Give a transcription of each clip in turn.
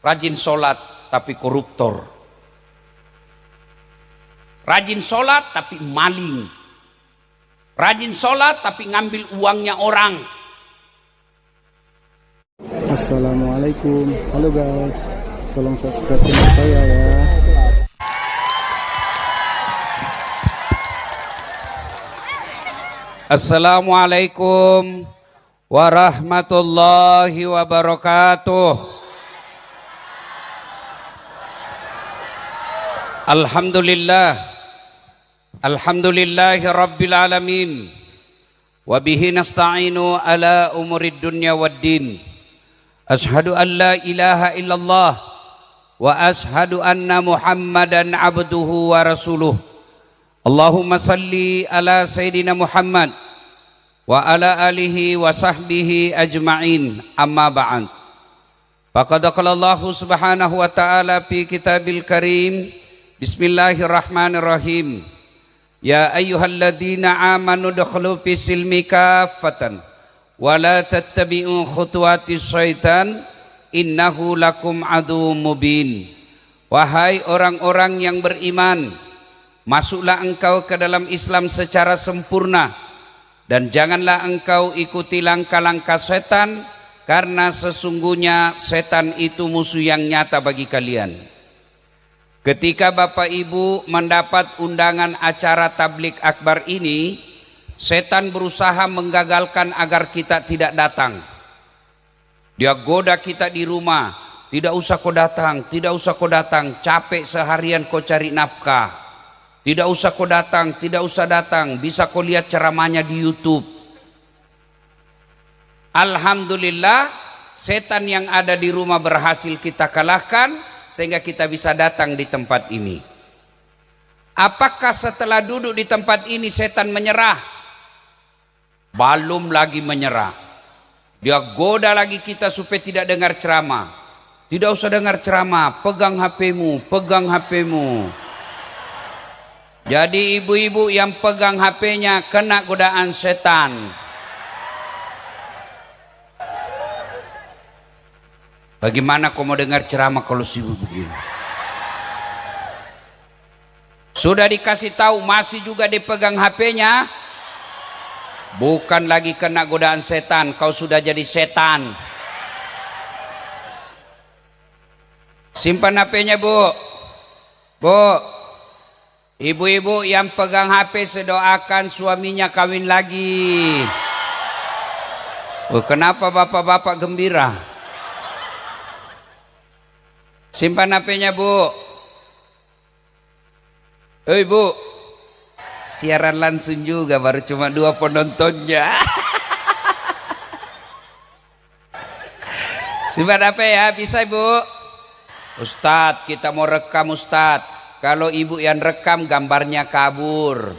Rajin sholat tapi koruptor. Rajin sholat tapi maling. Rajin sholat tapi ngambil uangnya orang. Assalamualaikum. Halo guys, tolong subscribe channel saya ya. Assalamualaikum warahmatullahi wabarakatuh. Alhamdulillahi rabbil alamin. Wabihi nasta'inu ala umurid dunya waddin. Ashhadu an la ilaha illallah wa ashhadu anna Muhammadan abduhu wa rasuluh. Allahumma salli ala Sayyidina Muhammad wa ala alihi wa sahbihi ajma'in, amma ba'd. Faqad qala Allah subhanahu wa ta'ala fi kitabil karim, bismillahirrahmanirrahim, ya ayyuhalladzina amanu dukhulu fi silmi kaffatan wa la tattabi'u khutuwatis syaitan innahu lakum aduwwum mubin. Wahai orang-orang yang beriman, masuklah engkau ke dalam Islam secara sempurna dan janganlah engkau ikuti langkah-langkah setan, karena sesungguhnya setan itu musuh yang nyata bagi kalian. Ketika Bapak Ibu mendapat undangan acara tablik akbar ini, setan berusaha menggagalkan agar kita tidak datang. Dia goda kita di rumah, tidak usah kau datang, tidak usah kau datang, capek seharian kau cari nafkah. Tidak usah kau datang, tidak usah datang, bisa kau lihat ceramahnya di YouTube. Alhamdulillah, setan yang ada di rumah berhasil kita kalahkan sehingga kita bisa datang di tempat ini. Apakah setelah duduk di tempat ini setan menyerah? Belum lagi menyerah. Dia goda lagi kita supaya tidak dengar ceramah. Tidak usah dengar ceramah, pegang HP-mu, pegang HP-mu. Jadi ibu-ibu yang pegang HP-nya kena godaan setan. Bagaimana kau mau dengar ceramah kalau sibuk begini? Sudah dikasih tahu masih juga dipegang HP-nya. Bukan lagi kena godaan setan, kau sudah jadi setan. Simpan HP-nya, Bu. Bu, ibu-ibu yang pegang HP sedoakan suaminya kawin lagi. Oh, kenapa bapak-bapak gembira? Simpan HP-nya, Bu. Hei, Bu. Siaran langsung juga, baru cuma 2 penontonnya. Simpan HP ya, bisa Ibu? Ustadz, kita mau rekam Ustadz. Kalau ibu yang rekam gambarnya kabur,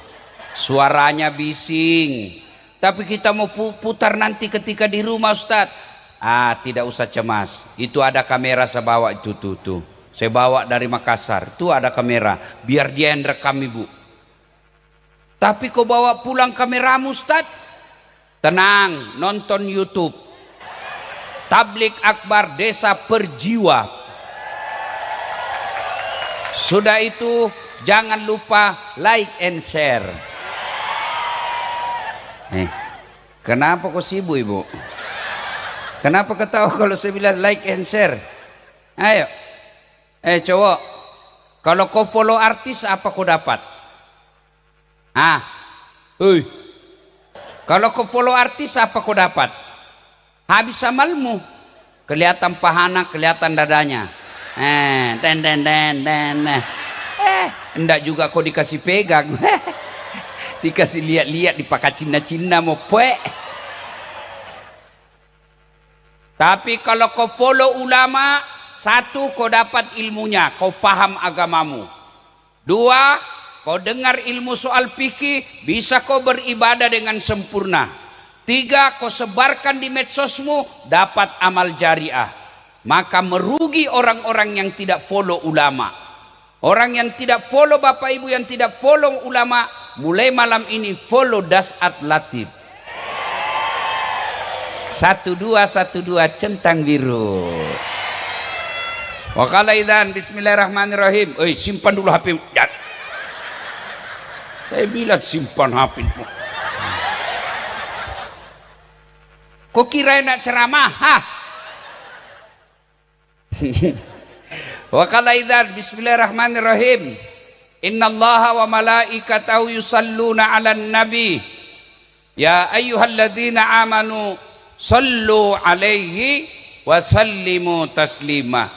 suaranya bising. Tapi kita mau putar nanti ketika di rumah Ustadz. Tidak usah cemas. Itu ada kamera saya bawa itu tuh. Saya bawa dari Makassar. Itu ada kamera. Biar dia yang rekam Ibu. Tapi kau bawa pulang kameramu Ustaz? Tenang, nonton YouTube. Tablik Akbar Desa Perjiwa. Sudah itu jangan lupa like and share. Kenapa kau sibuk Ibu? Kenapa ketawa kalau saya bilang like and share? Ayo. Cowok. Kalau kau follow artis apa kau dapat? Kalau kau follow artis apa kau dapat? Habis amalmu. Kelihatan pahana, kelihatan dadanya. Enggak juga kau dikasih pegang. Dikasih lihat-lihat, dipakai Cina-Cina mau pue. Tapi kalau kau follow ulama, 1, kau dapat ilmunya, kau paham agamamu. 2, kau dengar ilmu soal fikih, bisa kau beribadah dengan sempurna. 3, kau sebarkan di medsosmu, dapat amal jariah. Maka merugi orang-orang yang tidak follow ulama. Orang yang tidak follow Bapak Ibu, yang tidak follow ulama, mulai malam ini follow Dasat Latif. 1212 centang biru. Wa qala idzan bismillahirrahmanirrahim. Simpan dulu HP. Ya. Saya bilang simpan HP-mu. Kok kira nak ceramah? Hah? Wa qala idzan bismillahirrahmanirrahim. Innallaha wa malaikatahu yusalluna 'alan nabi. Ya ayyuhalladzina amanu sallu 'alaihi wa sallimu taslima.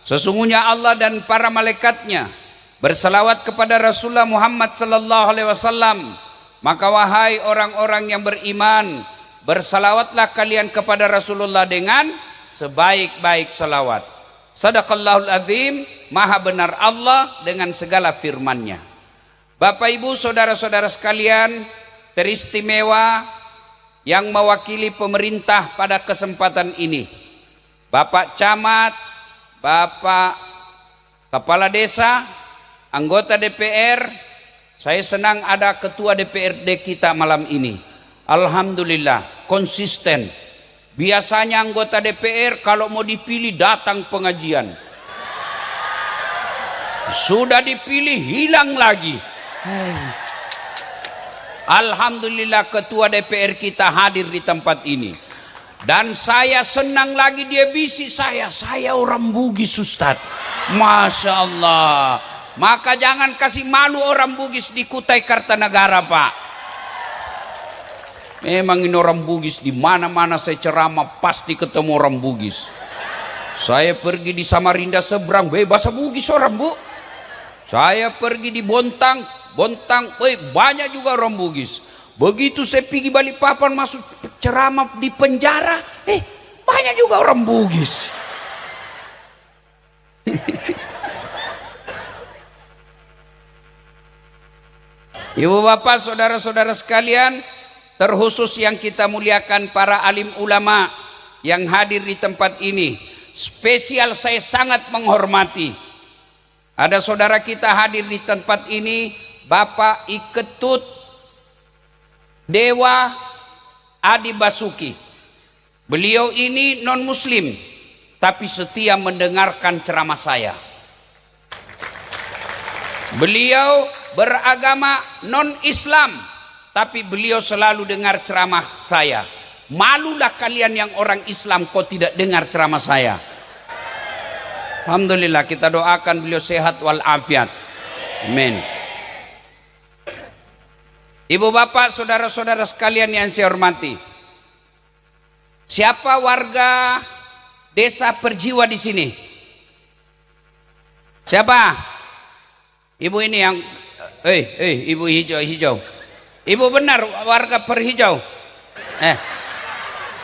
Sesungguhnya Allah dan para malaikatnya berselawat kepada Rasulullah Muhammad sallallahu alaihi wasallam. Maka wahai orang-orang yang beriman, bersalawatlah kalian kepada Rasulullah dengan sebaik-baik salawat. Sadaqallahul azim, maha benar Allah dengan segala firman-Nya. Bapak Ibu, saudara-saudara sekalian, teristimewa yang mewakili pemerintah pada kesempatan ini, Bapak Camat, Bapak Kepala Desa, anggota DPR, saya senang ada Ketua DPRD kita malam ini. Alhamdulillah, konsisten. Biasanya anggota DPR kalau mau dipilih datang pengajian. Sudah dipilih hilang lagi. Alhamdulillah Ketua DPR kita hadir di tempat ini. Dan saya senang lagi dia bisi saya orang Bugis Ustaz. Masya Allah. Maka jangan kasih malu orang Bugis di Kutai Kartanegara, Pak. Memang ini orang Bugis, di mana-mana saya ceramah pasti ketemu orang Bugis. Saya pergi di Samarinda seberang bahasa Bugis orang, Bu. Saya pergi di Bontang, banyak juga orang Bugis. Begitu saya pergi Balikpapan masuk ceramah di penjara, banyak juga orang Bugis. Ibu bapak, saudara-saudara sekalian, terkhusus yang kita muliakan para alim ulama yang hadir di tempat ini. Spesial saya sangat menghormati. Ada saudara kita hadir di tempat ini, Bapak Iketut Dewa Adi Basuki. Beliau ini non muslim tapi setia mendengarkan ceramah saya. Beliau beragama non Islam tapi beliau selalu dengar ceramah saya. Malulah kalian yang orang Islam kok tidak dengar ceramah saya. Alhamdulillah, kita doakan beliau sehat walafiat. Amin. Ibu bapak, saudara-saudara sekalian yang saya hormati, siapa warga desa Perjiwa di sini? Siapa? Ibu ini yang ibu hijau. Ibu benar warga Perhijau.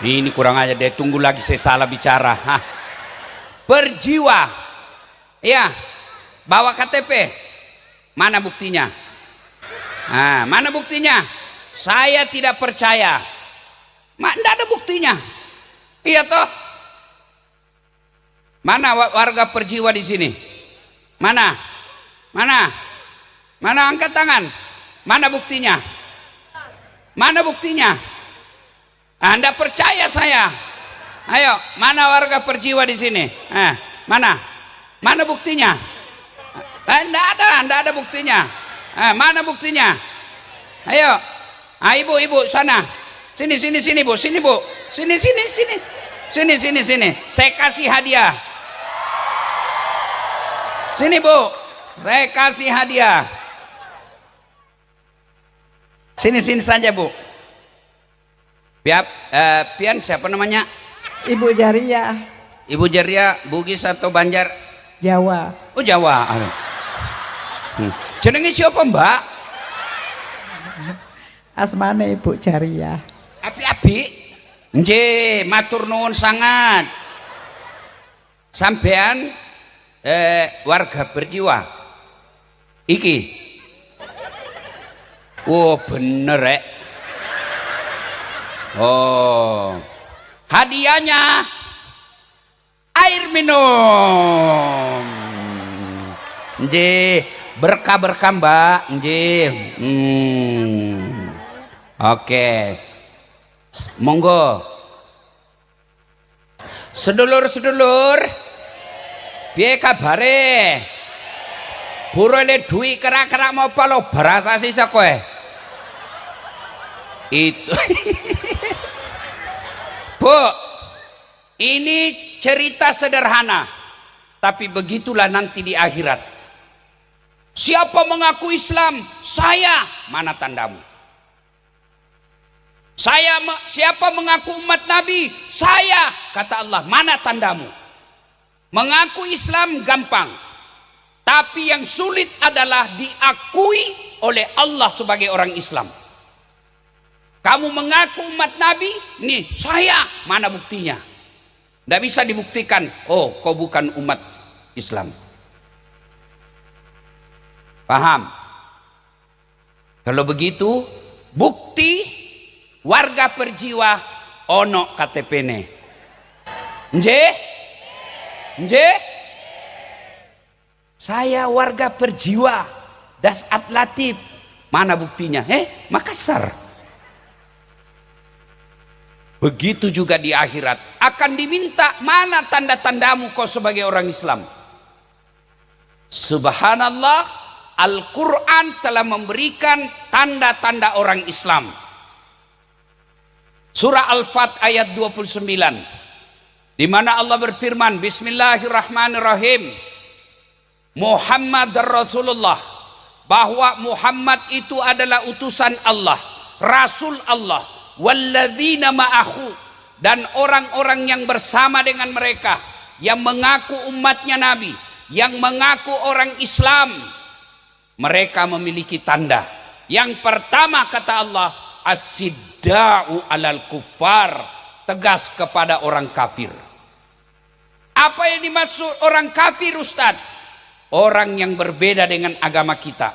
Ini kurang aja deh, tunggu lagi saya salah bicara. Perjiwa. Ya, bawa KTP. Mana buktinya? Mana buktinya? Saya tidak percaya. Tidak ada buktinya. Iya toh? Mana warga Perjiwa di sini? Mana? Angkat tangan. Mana buktinya? Mana buktinya? Anda percaya saya? Ayo, mana warga Perjiwa di sini? Mana buktinya? Tidak ada buktinya. Mana buktinya? Ayo, ibu sana. Sini Bu, sini Bu. Sini. Saya kasih hadiah. Sini Bu, saya kasih hadiah. Sini saja Bu. Pian siapa namanya? Ibu Jaria. Ibu Jaria, Bugis atau Banjar? Jawa. Oh Jawa. Jenenge siapa Mbak? Asmane Ibu Jaria. Api-api. Nggih, matur nuwun sangat. Sampean warga Perjiwa. Iki. Oh bener rek. Oh. Hadiahnya air minum. Nggih, berkah-berkah Mbak. Nggih. Oke. Monggo. Sedulur-sedulur, Piye kabare? Burole duwi kerak-kerak mau apa lo berasa sisa kowe? Itu. Bu, ini cerita sederhana, tapi begitulah nanti di akhirat. Siapa mengaku Islam? Saya. Mana tandamu? Siapa mengaku umat Nabi? Saya. Kata Allah, mana tandamu? Mengaku Islam gampang, tapi yang sulit adalah diakui oleh Allah sebagai orang Islam. Kamu mengaku umat Nabi, nih saya, mana buktinya? Tidak bisa dibuktikan. Oh, kau bukan umat Islam. Paham? Kalau begitu, bukti warga perjiwa ono KTP-ne. Nje? Saya warga perjiwa Das Atlatif. Mana buktinya? Makassar. Begitu juga di akhirat akan diminta, mana tanda-tandamu kau sebagai orang Islam. Subhanallah, Al-Quran telah memberikan tanda-tanda orang Islam. Surah Al-Fat ayat 29, di mana Allah berfirman, Bismillahirrahmanirrahim, Muhammad Rasulullah, bahwa Muhammad itu adalah utusan Allah, Rasul Allah, walladzina ma'ahu, dan orang-orang yang bersama dengan mereka, yang mengaku umatnya Nabi, yang mengaku orang Islam. Mereka memiliki tanda. Yang pertama kata Allah, as-sidda'u alal kuffar, tegas kepada orang kafir. Apa yang dimaksud orang kafir, Ustaz? Orang yang berbeda dengan agama kita.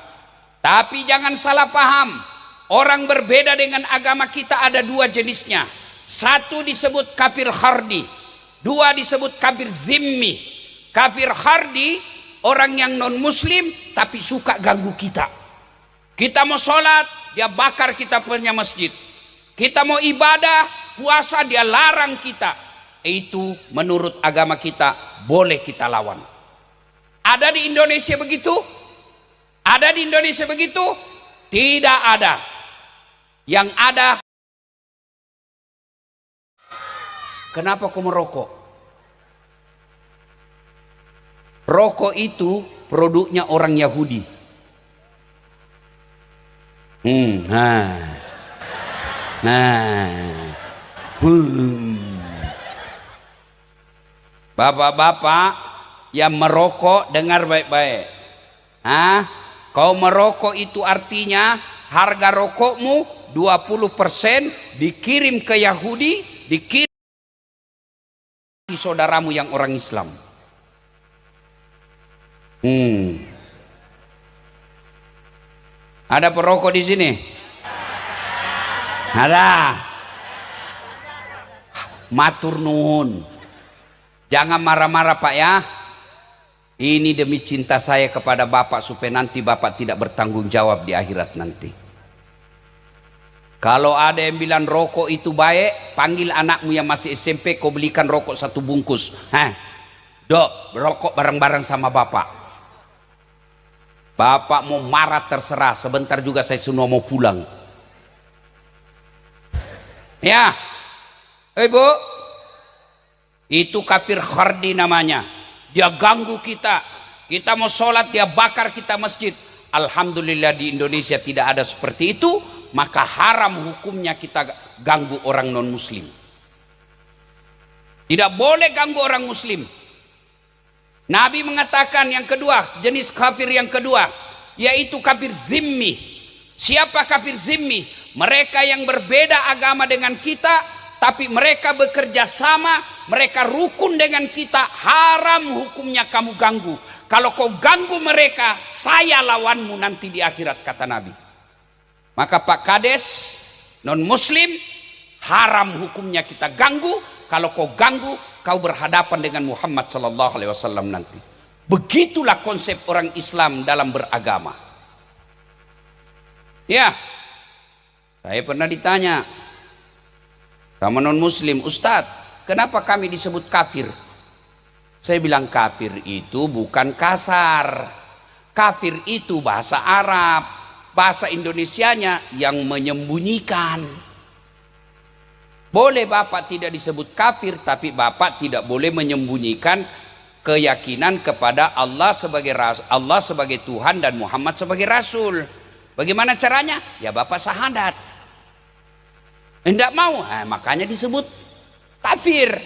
Tapi jangan salah paham, orang berbeda dengan agama kita ada dua jenisnya. Satu disebut kafir khardi, dua disebut kafir zimmi. Kafir khardi, orang yang non muslim tapi suka ganggu kita. Kita mau sholat, dia bakar kita punya masjid. Kita mau ibadah, puasa, dia larang kita. Itu menurut agama kita boleh kita lawan. Ada di Indonesia begitu? Ada di Indonesia begitu? Tidak ada. Yang ada, kenapa kau merokok? Rokok itu produknya orang Yahudi. Bapak-bapak yang merokok, dengar baik-baik. Kau merokok itu artinya harga rokokmu 20% dikirim ke Yahudi, dikirim ke saudaramu yang orang Islam. Ada perokok di sini? Ada. Matur nuwun. Jangan marah-marah Pak ya. Ini demi cinta saya kepada Bapak supaya nanti Bapak tidak bertanggung jawab di akhirat nanti. Kalau ada yang bilang rokok itu baik, panggil anakmu yang masih SMP, kau belikan rokok 1 bungkus. Dok, rokok bareng-bareng sama Bapak. Bapak mau marah terserah, sebentar juga saya semua mau pulang. Ya, Ibu, itu kafir khardi namanya. Dia ganggu kita. Kita mau sholat, dia bakar kita masjid. Alhamdulillah di Indonesia tidak ada seperti itu. Maka haram hukumnya kita ganggu orang non muslim. Tidak boleh ganggu orang muslim. Nabi mengatakan yang kedua, jenis kafir yang kedua, yaitu kafir zimmi. Siapa kafir zimmi? Mereka yang berbeda agama dengan kita, tapi mereka bekerja sama, mereka rukun dengan kita. Haram hukumnya kamu ganggu. Kalau kau ganggu mereka, saya lawanmu nanti di akhirat, kata Nabi. Maka Pak Kades, non muslim, haram hukumnya kita ganggu. Kalau kau ganggu, kau berhadapan dengan Muhammad sallallahu alaihi wasallam nanti. Begitulah konsep orang Islam dalam beragama. Ya, saya pernah ditanya sama non muslim, Ustadz, kenapa kami disebut kafir? Saya bilang kafir itu bukan kasar. Kafir itu bahasa Arab, bahasa Indonesianya yang menyembunyikan. Boleh Bapak tidak disebut kafir, tapi Bapak tidak boleh menyembunyikan keyakinan kepada Allah sebagai Tuhan dan Muhammad sebagai Rasul. Bagaimana caranya? Ya Bapak syahadat. Tidak mau, makanya disebut kafir.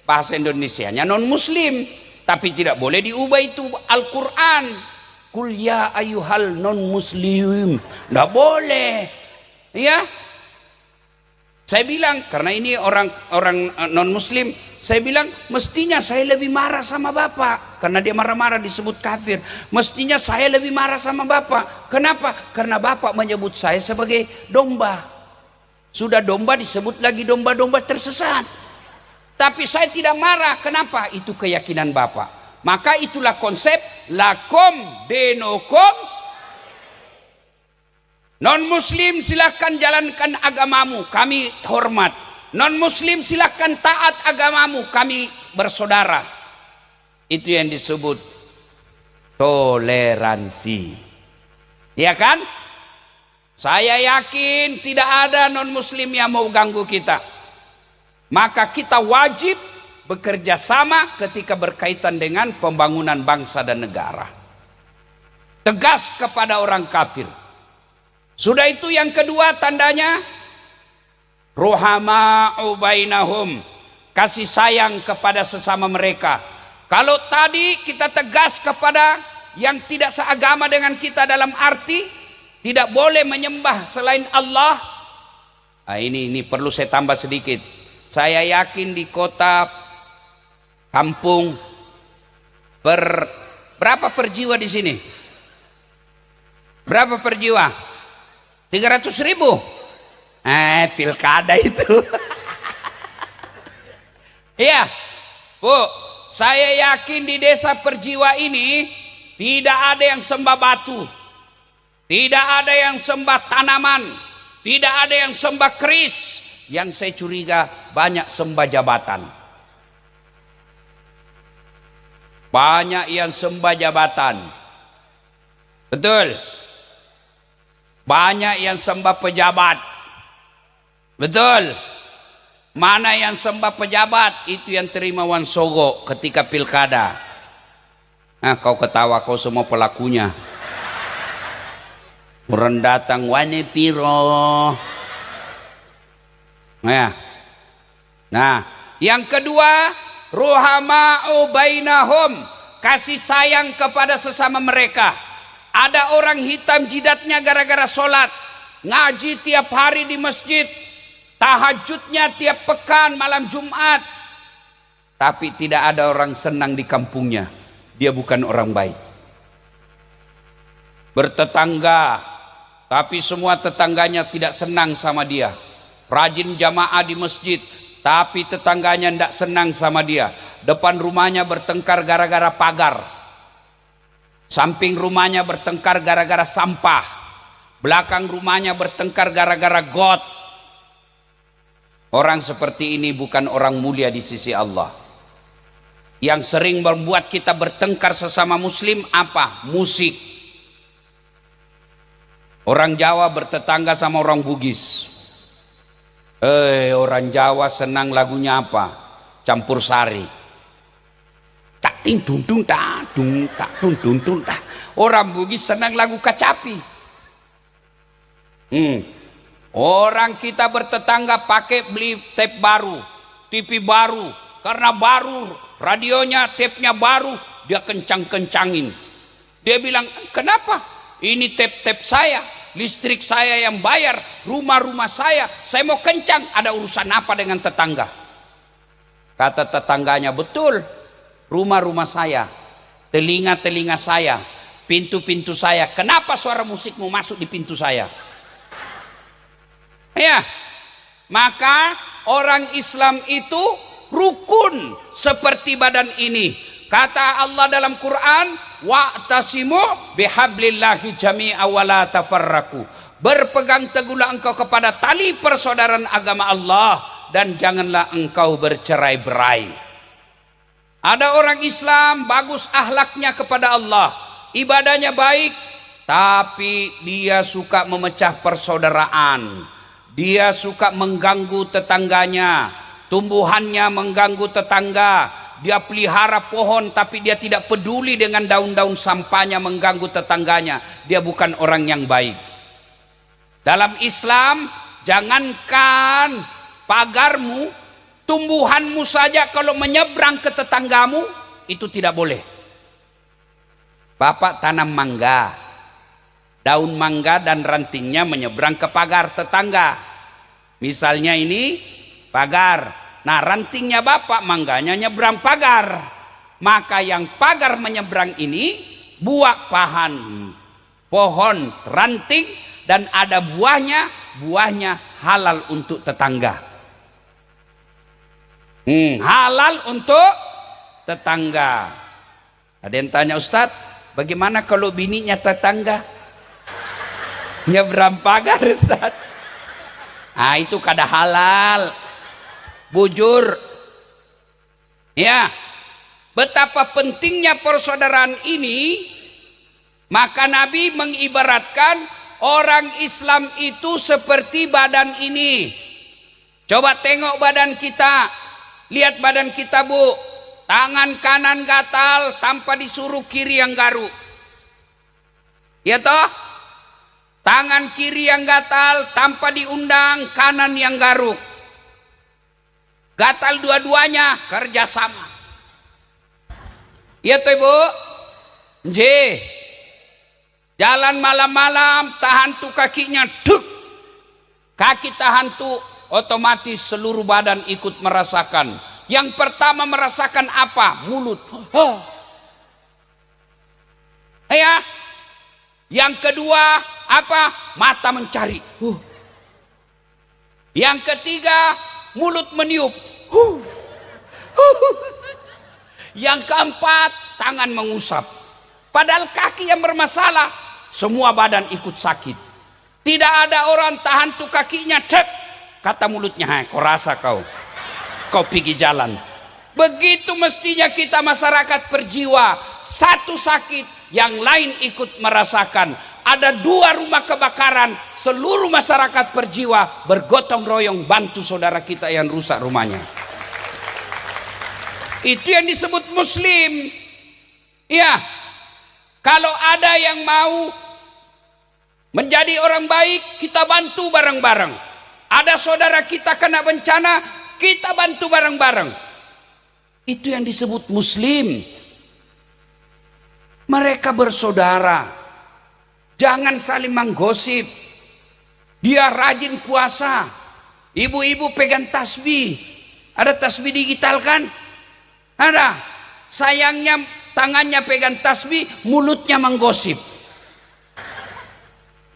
Bahasa Indonesianya non muslim, tapi tidak boleh diubah itu Al-Quran. Kul ya ayyuhal non muslim, tidak boleh. Ya, saya bilang karena ini orang non muslim, saya bilang mestinya saya lebih marah sama Bapak karena dia marah-marah disebut kafir. Mestinya saya lebih marah sama Bapak. Kenapa? Karena Bapak menyebut saya sebagai domba. Sudah domba disebut lagi domba-domba tersesat. Tapi saya tidak marah. Kenapa? Itu keyakinan Bapak. Maka itulah konsep lakum dinukum. Non muslim silahkan jalankan agamamu, kami hormat. Non muslim silahkan taat agamamu, kami bersaudara. Itu yang disebut toleransi. Ya kan? Saya yakin tidak ada non muslim yang mau ganggu kita. Maka kita wajib bekerja sama ketika berkaitan dengan pembangunan bangsa dan negara. Tegas kepada orang kafir. Sudah itu yang kedua tandanya ruhama'u bainahum, kasih sayang kepada sesama mereka. Kalau tadi kita tegas kepada yang tidak seagama dengan kita dalam arti tidak boleh menyembah selain Allah. Nah, ini perlu saya tambah sedikit. Saya yakin di kota kampung berapa per jiwa di sini? Berapa per jiwa? 300.000. Pilkada itu. Iya, Bu, saya yakin di desa perjiwa ini tidak ada yang sembah batu, tidak ada yang sembah tanaman, tidak ada yang sembah keris. Yang saya curiga banyak sembah jabatan. Banyak yang sembah jabatan. Betul. Banyak yang sembah pejabat. Betul. Mana yang sembah pejabat itu yang terima wan sogo ketika pilkada. Nah, kau ketawa, kau semua pelakunya. Orang datang wane piro. Nah, yang kedua, ruhama'u bainahum, kasih sayang kepada sesama mereka. Ada orang hitam jidatnya gara-gara sholat, ngaji tiap hari di masjid, tahajudnya tiap pekan malam Jumat, tapi tidak ada orang senang di kampungnya. Dia bukan orang baik. Bertetangga, tapi semua tetangganya tidak senang sama dia. Rajin jamaah di masjid, tapi tetangganya tidak senang sama dia. Depan rumahnya bertengkar gara-gara pagar, samping rumahnya bertengkar gara-gara sampah, belakang rumahnya bertengkar gara-gara got. Orang seperti ini bukan orang mulia di sisi Allah. Yang sering membuat kita bertengkar sesama muslim apa? Musik. Orang Jawa bertetangga sama orang Bugis. Orang Jawa senang lagunya apa? Campur sari. Tak ting dung dung tak dung tak dung dung dung tak. Orang Bugis senang lagu Kacapi. Orang kita bertetangga pakai beli tape baru, TV baru, karena baru, radionya, tape-nya baru, dia kencang-kencangin. Dia bilang, kenapa? Ini tape-tape saya, listrik saya yang bayar, rumah-rumah saya mau kencang, ada urusan apa dengan tetangga? Kata tetangganya, betul, rumah-rumah saya, telinga-telinga saya, pintu-pintu saya, kenapa suara musikmu masuk di pintu saya? Ya, maka orang Islam itu rukun seperti badan ini. Kata Allah dalam Quran, wa'tasimu bihablillahi jami'a wa la tafarraqu. Berpegang teguhlah engkau kepada tali persaudaraan agama Allah dan janganlah engkau bercerai-berai. Ada orang Islam bagus akhlaknya kepada Allah, ibadahnya baik, tapi dia suka memecah persaudaraan. Dia suka mengganggu tetangganya, tumbuhannya mengganggu tetangga. Dia pelihara pohon tapi dia tidak peduli dengan daun-daun sampahnya mengganggu tetangganya. Dia bukan orang yang baik. Dalam Islam, jangankan pagarmu, tumbuhanmu saja kalau menyeberang ke tetanggamu itu tidak boleh. Bapak tanam mangga, daun mangga dan rantingnya menyeberang ke pagar tetangga. Misalnya ini pagar, nah rantingnya bapak, mangganya nyebrang pagar, maka yang pagar menyeberang ini buah pohon ranting dan ada buahnya halal untuk tetangga. Halal untuk tetangga. Ada yang tanya, Ustadz, bagaimana kalau bininya tetangga? Nyebrang pagar, Ustadz. Ah, itu kada halal. Bujur. Ya. Betapa pentingnya persaudaraan ini, maka Nabi mengibaratkan orang Islam itu seperti badan ini. Coba tengok badan kita. Lihat badan kita, Bu. Tangan kanan gatal tanpa disuruh kiri yang garuk. Ya toh? Tangan kiri yang gatal tanpa diundang kanan yang garuk. Gatal dua-duanya kerjasama. Ya toh, Bu? J. Jalan malam-malam tahan tuh kakinya, duk. Kaki tahan tuh, otomatis seluruh badan ikut merasakan. Yang pertama merasakan apa? Mulut. Ya. Yang kedua apa? Mata mencari. Yang ketiga mulut meniup. Yang keempat tangan mengusap. Padahal kaki yang bermasalah, semua badan ikut sakit. Tidak ada orang tahan tuh kakinya, cek. Kata mulutnya, kau rasa kau pergi jalan. Begitu mestinya kita masyarakat berjiwa. Satu sakit, yang lain ikut merasakan. Ada 2 rumah kebakaran, seluruh masyarakat berjiwa bergotong royong bantu saudara kita yang rusak rumahnya. Itu yang disebut muslim. Ya, kalau ada yang mau menjadi orang baik, kita bantu bareng-bareng. Ada saudara kita kena bencana, kita bantu bareng-bareng. Itu yang disebut muslim. Mereka bersaudara. Jangan saling menggosip. Dia rajin puasa. Ibu-ibu pegang tasbih. Ada tasbih digital kan? Ada. Sayangnya tangannya pegang tasbih, mulutnya menggosip.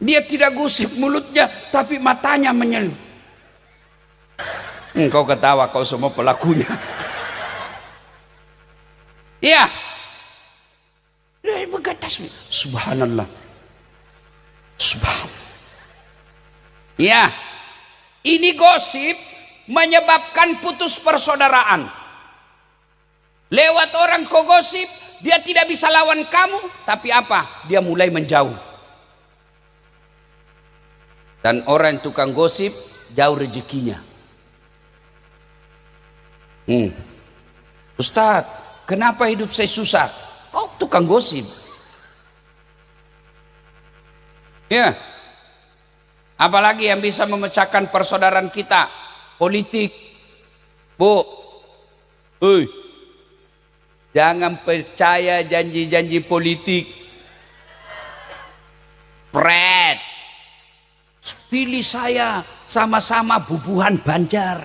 Dia tidak gosip mulutnya, tapi matanya menyeluruh. Engkau ketawa, kau semua pelakunya. Ya. Dia pegang tasbih. Subhanallah. Subhanallah. Ya. Ini gosip menyebabkan putus persaudaraan. Lewat orang kau gosip, dia tidak bisa lawan kamu, tapi apa? Dia mulai menjauh. Dan orang yang tukang gosip, jauh rezekinya. Ustadz, kenapa hidup saya susah? Kau tukang gosip. Ya. Apalagi yang bisa memecahkan persaudaraan kita? Politik. Bu. Jangan percaya janji-janji politik. Pret. Pilih saya, sama-sama bubuhan Banjar.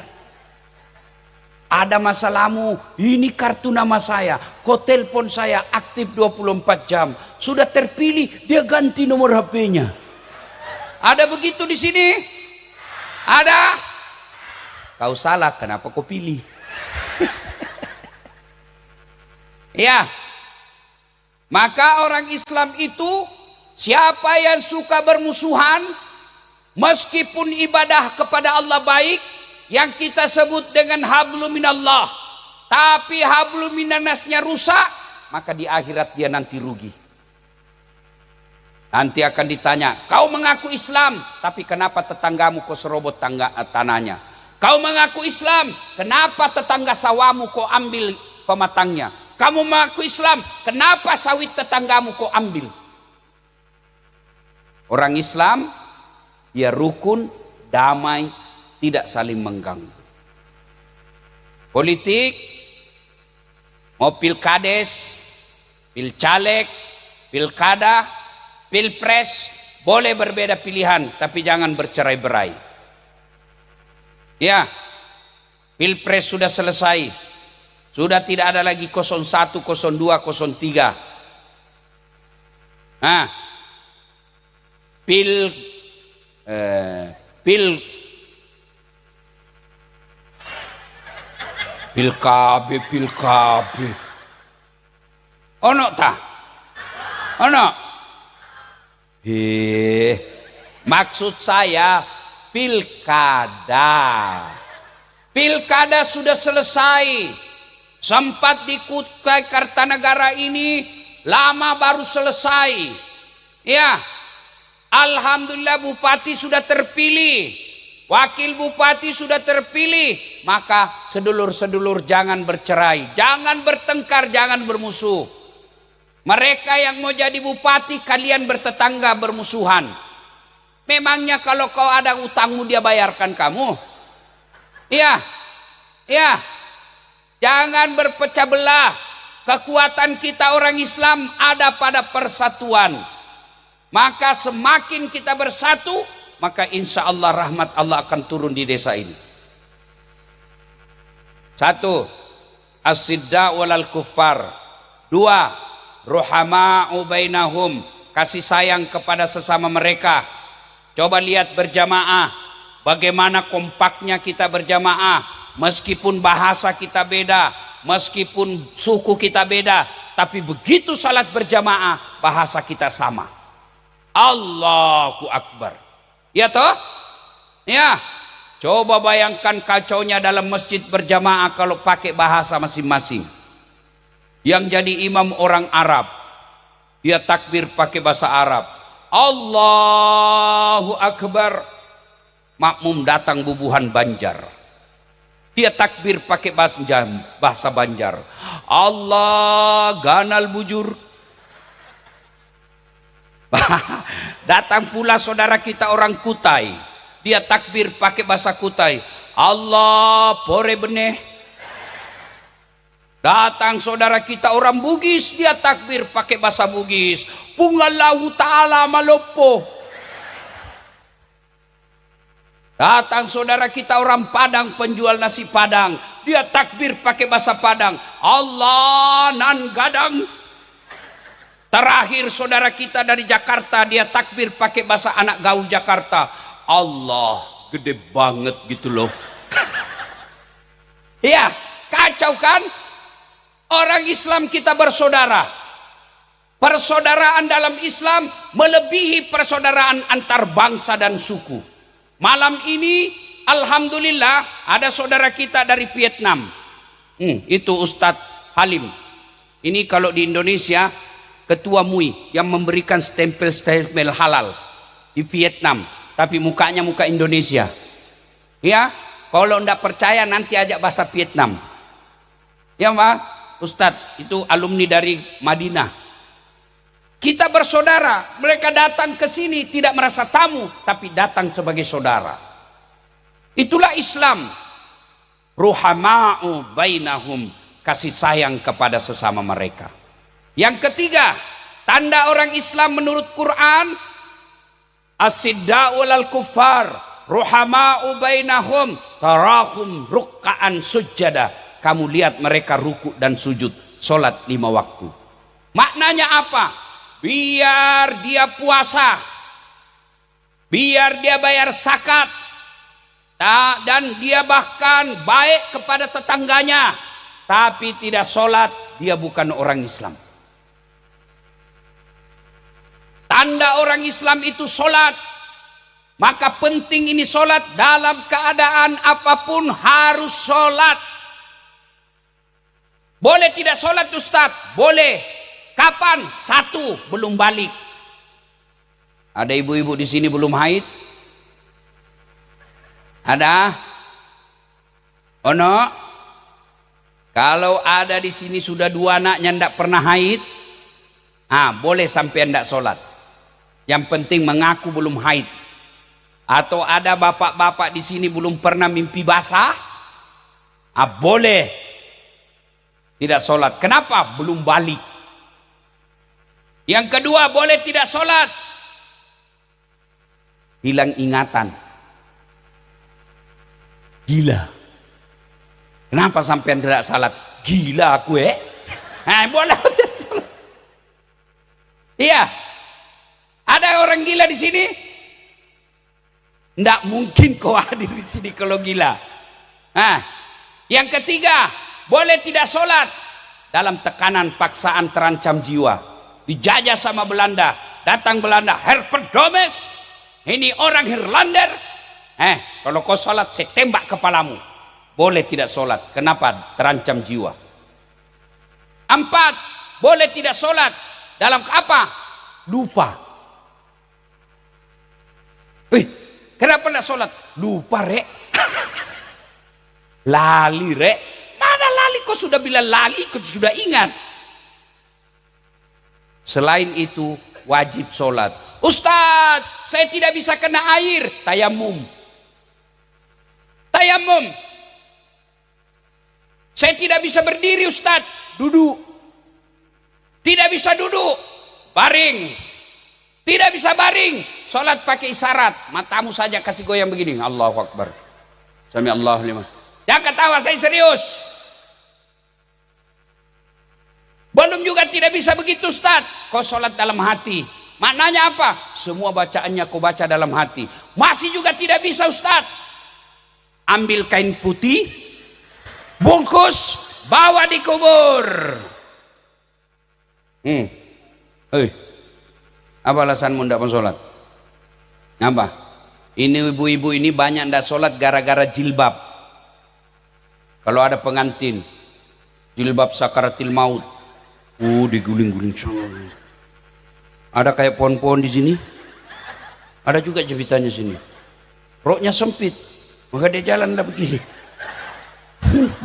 Ada masalahmu, ini kartu nama saya. Kau telepon saya, aktif 24 jam. Sudah terpilih, dia ganti nomor HP-nya. Ada begitu di sini? Ada? Kau salah, kenapa kau pilih? Ya. Maka orang Islam itu, siapa yang suka bermusuhan, meskipun ibadah kepada Allah baik, yang kita sebut dengan hablum minallah, tapi hablum minannasnya rusak, maka di akhirat dia nanti rugi. Nanti akan ditanya, kau mengaku Islam, tapi kenapa tetanggamu kau serobot tanahnya? Kau mengaku Islam, kenapa tetangga sawamu kau ambil pematangnya? Kamu mengaku Islam, kenapa sawit tetanggamu kau ambil? Orang Islam, dia rukun, damai, tidak saling mengganggu. Politik, mau pilkades, pilcaleg, pilkada, pilpres, boleh berbeda pilihan, tapi jangan bercerai-berai. Ya, pilpres sudah selesai, sudah tidak ada lagi 01, 02, 03. Nah, pilkabe. Ono ta? Ono. Maksud saya pilkada. Pilkada sudah selesai. Sempat di Kutai Kartanegara ini lama baru selesai. Ya, alhamdulillah bupati sudah terpilih, wakil bupati sudah terpilih. Maka sedulur-sedulur jangan bercerai, jangan bertengkar, jangan bermusuh. Mereka yang mau jadi bupati, kalian bertetangga bermusuhan. Memangnya kalau kau ada utangmu dia bayarkan kamu? Iya, iya. Jangan berpecah belah. Kekuatan kita orang Islam ada pada persatuan. Maka semakin kita bersatu, maka insya Allah rahmat Allah akan turun di desa ini. 1. As-sidda walal kuffar. 2. Ruhama'u bainahum. Kasih sayang kepada sesama mereka. Coba lihat berjamaah, bagaimana kompaknya kita berjamaah. Meskipun bahasa kita beda, meskipun suku kita beda, tapi begitu salat berjamaah, bahasa kita sama. Allahu Akbar. Ya toh? Ya. Coba bayangkan kacaunya dalam masjid berjamaah kalau pakai bahasa masing-masing. Yang jadi imam orang Arab, dia takbir pakai bahasa Arab. Allahu Akbar. Makmum datang bubuhan Banjar. Dia takbir pakai bahasa Banjar. Allah ganal bujur. Datang pula saudara kita orang Kutai. Dia takbir pakai bahasa Kutai. Allah pore beneh. Datang saudara kita orang Bugis. Dia takbir pakai bahasa Bugis. Pungallahu ta'ala malopo. Datang saudara kita orang Padang, penjual nasi Padang. Dia takbir pakai bahasa Padang. Allah nan gadang. Terakhir saudara kita dari Jakarta, dia takbir pakai bahasa anak gaul Jakarta. Allah gede banget gitu loh. Ya, kacau kan? Orang Islam kita bersaudara. Persaudaraan dalam Islam melebihi persaudaraan antar bangsa dan suku. Malam ini alhamdulillah ada saudara kita dari Vietnam. Itu Ustadz Halim. Ini kalau di Indonesia ketua MUI yang memberikan stempel-stempel halal di Vietnam, tapi mukanya muka Indonesia. Ya, kalau ndak percaya nanti ajak bahasa Vietnam. Ya, Pak Ustadz itu alumni dari Madinah. Kita bersaudara, mereka datang ke sini tidak merasa tamu, tapi datang sebagai saudara. Itulah Islam. Ruhama'u bainahum, kasih sayang kepada sesama mereka. Yang ketiga, tanda orang Islam menurut Quran, as-sidda'u lal kuffar, ruhama'u bainahum, tarahum rukka'an sujada. Kamu lihat mereka ruku dan sujud, solat 5 waktu. Maknanya apa? Biar dia puasa, biar dia bayar zakat, dan dia bahkan baik kepada tetangganya, tapi tidak sholat, dia bukan orang Islam. Tanda orang Islam itu sholat. Maka penting ini sholat, dalam keadaan apapun harus sholat. Boleh tidak sholat Ustaz? Boleh. Kapan? 1, belum balik. Ada ibu-ibu di sini belum haid? Ada? Ono? Kalau ada di sini sudah 2 anaknya tidak pernah haid, boleh sampai tidak sholat. Yang penting mengaku belum haid. Atau ada bapak-bapak di sini belum pernah mimpi basah, boleh tidak sholat. Kenapa? Belum balik. Yang kedua, boleh tidak sholat. Hilang ingatan. Gila. Kenapa sampean tidak salat? Gila aku boleh tidak salat. Iya. Ada orang gila di sini? Tidak mungkin kau hadir di sini kalau gila. Yang ketiga, boleh tidak sholat dalam tekanan paksaan terancam jiwa. Dijajah sama Belanda. Datang Belanda, Herbert Domes, ini orang Irlander. Kalau kau sholat saya tembak kepalamu. Boleh tidak sholat. Kenapa? Terancam jiwa. 4, boleh tidak sholat dalam apa? Lupa. Kenapa tidak sholat? Lupa rek. Lali rek. Mana lali? Kau sudah bilang lali, kau sudah ingat. Selain itu wajib sholat. Ustadz, saya tidak bisa kena air. Tayamum. Tayamum. Saya tidak bisa berdiri Ustadz. Duduk. Tidak bisa duduk. Baring. Tidak bisa baring. Sholat pakai isyarat. Matamu saja kasih goyang begini. Allahu Akbar. Sami Allahu liman. Jangan ketawa, saya serius. Belum juga tidak bisa begitu Ustadz. Kau sholat dalam hati. Maknanya apa? Semua bacaannya kau baca dalam hati. Masih juga tidak bisa Ustadz. Ambil kain putih, bungkus, bawa di kubur. Apa alasanmu tidak mau sholat? Apa? Ini ibu-ibu ini banyak tidak sholat gara-gara jilbab. Kalau ada pengantin, jilbab sakaratil maut, diguling-guling. Ada kayak pohon-pohon di sini. Ada juga jepitannya sini. Roknya sempit, maka dia jalanlah begini.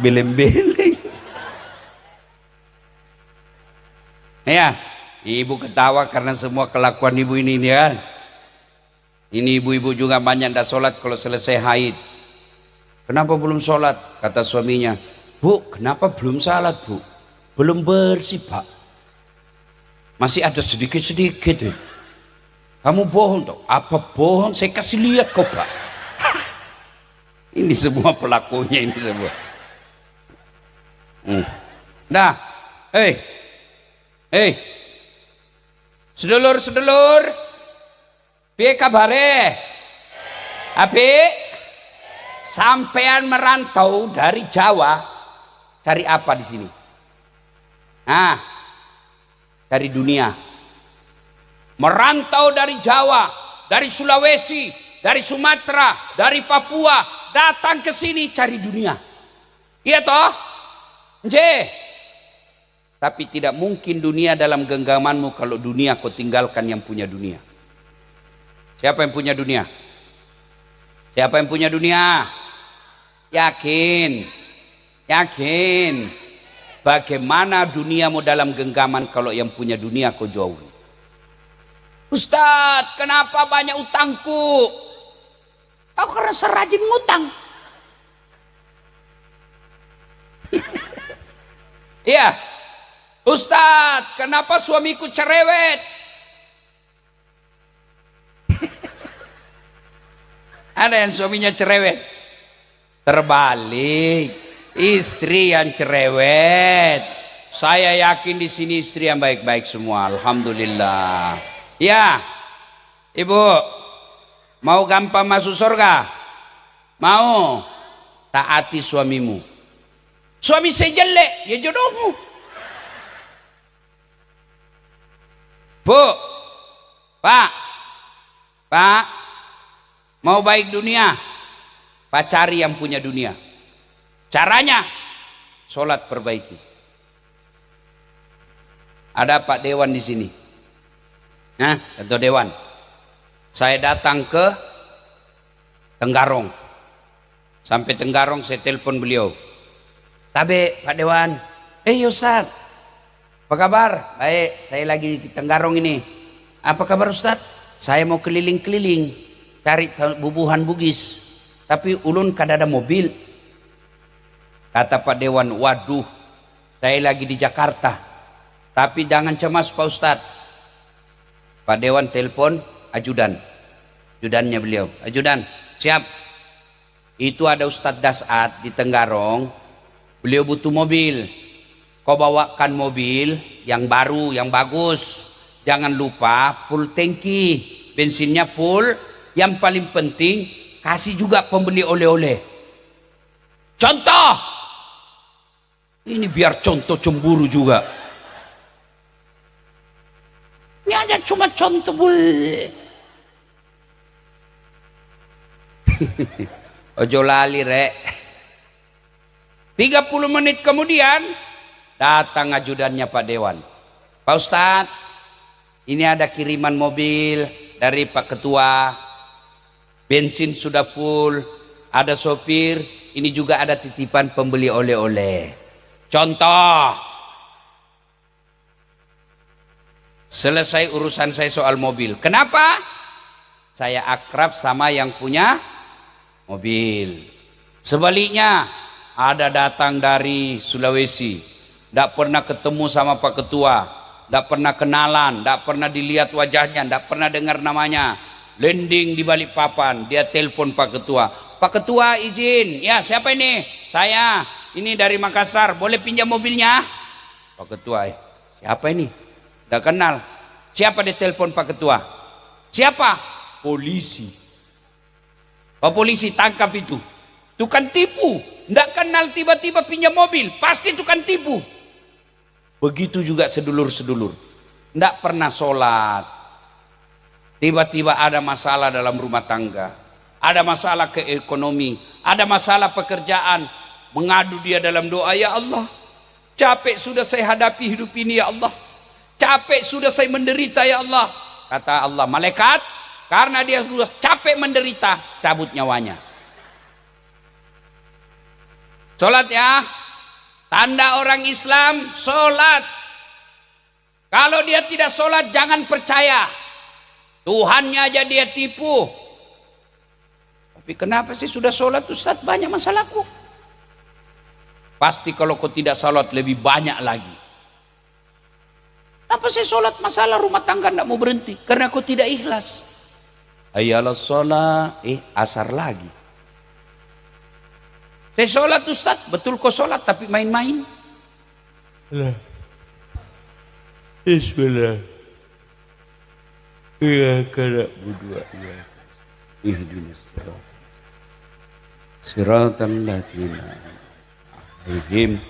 Beleng-beleng. Ya, ibu ketawa karena semua kelakuan ibu ini kan. Ini ibu-ibu juga banyak tidak sholat kalau selesai haid. Kenapa belum sholat? Kata suaminya, Bu, kenapa belum sholat Bu? Belum bersih Pak. Masih ada sedikit-sedikit. Kamu bohong toh? Apa bohong? Saya kasih lihat kok Pak. Ini semua pelakunya ini semua. Nah, sedulur-sedulur, piye kabare? Sampean merantau dari Jawa, cari apa di sini? Cari dunia. Merantau dari Jawa, dari Sulawesi, dari Sumatera, dari Papua, datang ke sini cari dunia. Iya toh? Tapi tidak mungkin dunia dalam genggamanmu kalau dunia kau tinggalkan yang punya dunia. Siapa yang punya dunia? Siapa yang punya dunia? Yakin? Bagaimana duniamu dalam genggaman kalau yang punya dunia kau jauhi? Ustadz, kenapa banyak utangku? Kau karena serajin ngutang. Iya. Ustadz, kenapa suamiku cerewet? Ada yang suaminya cerewet? Terbalik, istri yang cerewet. Saya yakin di sini istri yang baik-baik semua. Alhamdulillah. Ya, ibu, mau gampang masuk surga? Mau? Taati suamimu. Suami saya jelek, ya jodohmu. Bu, Pak, mau baik dunia, pacari yang punya dunia. Caranya, sholat perbaiki. Ada Pak Dewan di sini. Nah, Ketua Dewan. Saya datang ke Tenggarong. Sampai Tenggarong saya telepon beliau. Tabe Pak Dewan. Ustaz. Apa kabar? Baik, saya lagi di Tenggarong ini. Apa kabar Ustaz? Saya mau keliling-keliling cari bubuhan Bugis. Tapi ulun kada ada mobil. Kata Pak Dewan, waduh, saya lagi di Jakarta. Tapi jangan cemas Pak Ustadz. Pak Dewan telepon ajudan. Ajudannya beliau. Ajudan, siap. Itu ada Ustadz Dasat di Tenggarong. Beliau butuh mobil. Kau bawakan mobil yang baru, yang bagus. Jangan lupa full tangki. Bensinnya full. Yang paling penting, kasih juga pembeli oleh-oleh. Contoh. Ini biar contoh cemburu juga. Ini aja cuma contoh boleh. Ojo lali rek. 30 menit kemudian datang ajudannya Pak Dewan. Pak Ustadz, ini ada kiriman mobil dari Pak Ketua. Bensin sudah full, ada sopir, ini juga ada titipan pembeli oleh-oleh. Contoh, selesai urusan saya soal mobil. Kenapa? Saya akrab sama yang punya mobil. Sebaliknya, ada datang dari Sulawesi, tidak pernah ketemu sama Pak Ketua, tidak pernah kenalan, tidak pernah dilihat wajahnya, tidak pernah dengar namanya. Landing di Balikpapan, dia telepon Pak Ketua. Pak Ketua izin, ya siapa ini? Saya. Ini dari Makassar, boleh pinjam mobilnya? Pak Ketua, siapa ini? Tidak kenal. Siapa dia telepon Pak Ketua? Siapa? Polisi. Pak Polisi tangkap itu. Tukang tipu. Tidak kenal tiba-tiba pinjam mobil. Pasti tukang tipu. Begitu juga sedulur-sedulur. Tidak pernah sholat. Tiba-tiba ada masalah dalam rumah tangga. Ada masalah ke ekonomi. Ada masalah pekerjaan. Mengadu dia dalam doa, ya Allah, capek sudah saya hadapi hidup ini ya Allah. Capek sudah saya menderita ya Allah. Kata Allah, malaikat, karena dia sudah capek menderita, cabut nyawanya. Sholat ya. Tanda orang Islam, sholat. Kalau dia tidak sholat, jangan percaya. Tuhannya aja dia tipu. Tapi kenapa sih sudah sholat Ustaz, banyak masalahku? Pasti kalau kau tidak sholat lebih banyak lagi. Apa saya sholat masalah rumah tangga tidak mau berhenti? Karena kau tidak ikhlas. Ayalah sholat, asar lagi. Saya sholat Ustaz, betul kau sholat tapi main-main. Bismillah. Iya kada berdua ya. Ihdinas siratal ladzina alaihim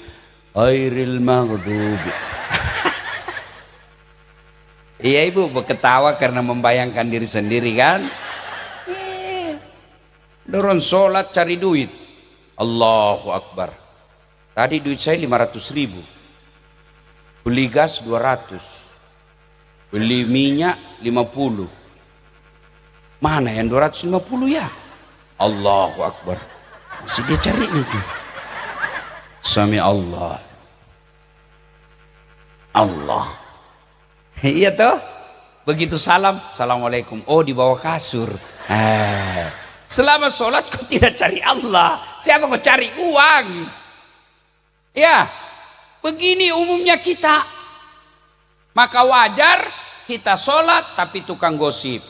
ghairil maghdubi. Iya ibu berketawa karena membayangkan diri sendiri kan. Dorong sholat cari duit. Allahu Akbar. Tadi duit saya 500.000. Beli gas 200. Beli minyak 50. Mana yang 250 ya? Allahu Akbar. Masih dia cari itu. Sami Allah. Allah. Iya toh? Begitu salam, assalamualaikum. Oh di bawah kasur. Selama sholat kau tidak cari Allah. Siapa kau cari uang? Ya, begini umumnya kita. Maka wajar kita sholat tapi tukang gosip.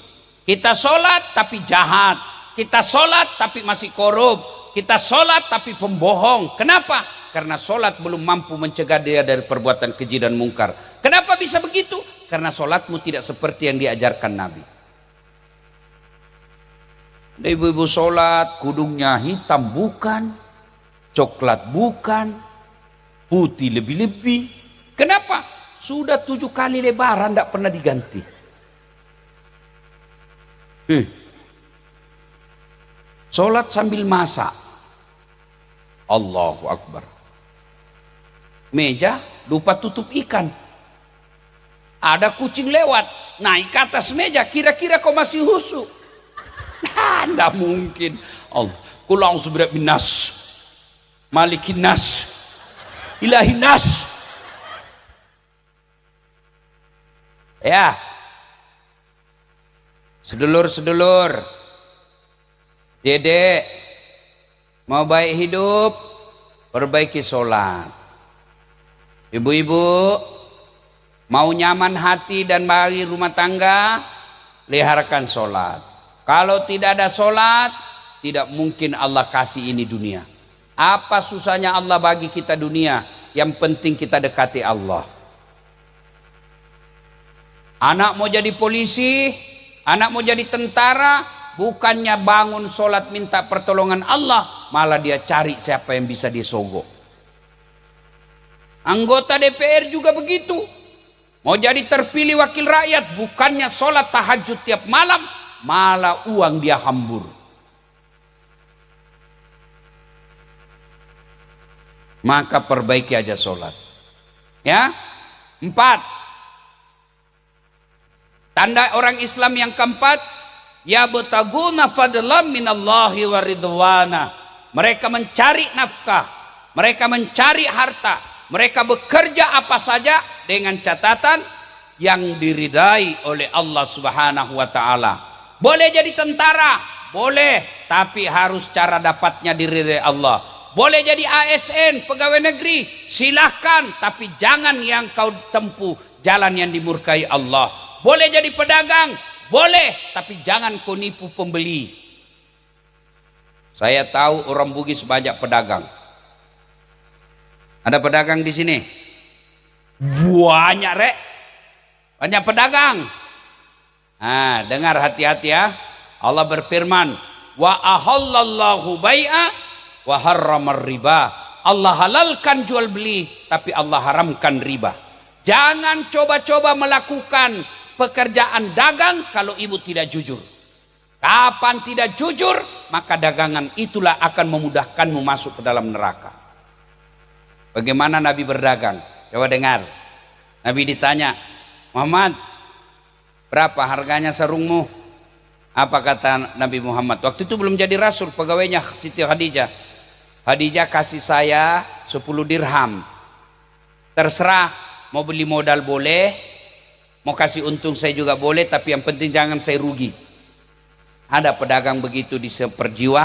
Kita sholat tapi jahat. Kita sholat tapi masih korup. Kita sholat tapi pembohong. Kenapa? Karena sholat belum mampu mencegah dia dari perbuatan keji dan mungkar. Kenapa bisa begitu? Karena sholatmu tidak seperti yang diajarkan Nabi. Ibu-ibu sholat, kudungnya hitam bukan, coklat bukan, putih lebih-lebih. Kenapa? Sudah 7 kali lebaran tidak pernah diganti. Sholat sambil masak. Allahu Akbar. Meja lupa tutup ikan. Ada kucing lewat, naik ke atas meja, kira-kira kau masih husu? Tidak mungkin. Allah, Qul a'udzu birabbin nas, malikin nas, ilahin nas. Ya, sedulur-sedulur, dedek, mau baik hidup, perbaiki sholat. Ibu-ibu, mau nyaman hati dan bahagia rumah tangga, peliharakan sholat. Kalau tidak ada sholat, tidak mungkin Allah kasih ini dunia. Apa susahnya Allah bagi kita dunia? Yang penting kita dekati Allah. Anak mau jadi polisi, anak mau jadi tentara, bukannya bangun sholat minta pertolongan Allah, malah dia cari siapa yang bisa dia sogok. Anggota DPR juga begitu. Mau jadi terpilih wakil rakyat, bukannya sholat tahajud tiap malam, malah uang dia hambur. Maka perbaiki aja sholat. Ya. 4. Tanda orang Islam yang keempat, ya betaguna fadlan minallahi wa ridwana. Mereka mencari nafkah, mereka mencari harta, mereka bekerja apa saja dengan catatan yang diridai oleh Allah Subhanahu wa taala. Boleh jadi tentara, boleh, tapi harus cara dapatnya diridai Allah. Boleh jadi ASN, pegawai negeri, silahkan, tapi jangan yang kau tempuh jalan yang dimurkai Allah. Boleh jadi pedagang, boleh, tapi jangan kau nipu pembeli. Saya tahu orang Bugis banyak pedagang. Ada pedagang di sini? Banyak, Rek. Banyak pedagang. Nah, dengar hati-hati ya. Allah berfirman, wa ahallallahu bai'a wa harramar riba. Allah halalkan jual beli, tapi Allah haramkan riba. Jangan coba-coba melakukan pekerjaan dagang kalau ibu tidak jujur. Kapan tidak jujur, maka dagangan itulah akan memudahkanmu masuk ke dalam neraka. Bagaimana Nabi berdagang? Coba dengar. Nabi ditanya, Muhammad, berapa harganya sarungmu? Apa kata Nabi Muhammad? Waktu itu belum jadi rasul, pegawainya Siti Khadijah. Khadijah kasih saya 10 dirham. Terserah, mau beli modal boleh, mau kasih untung saya juga boleh, tapi yang penting jangan saya rugi. Ada pedagang begitu di seperjiwa?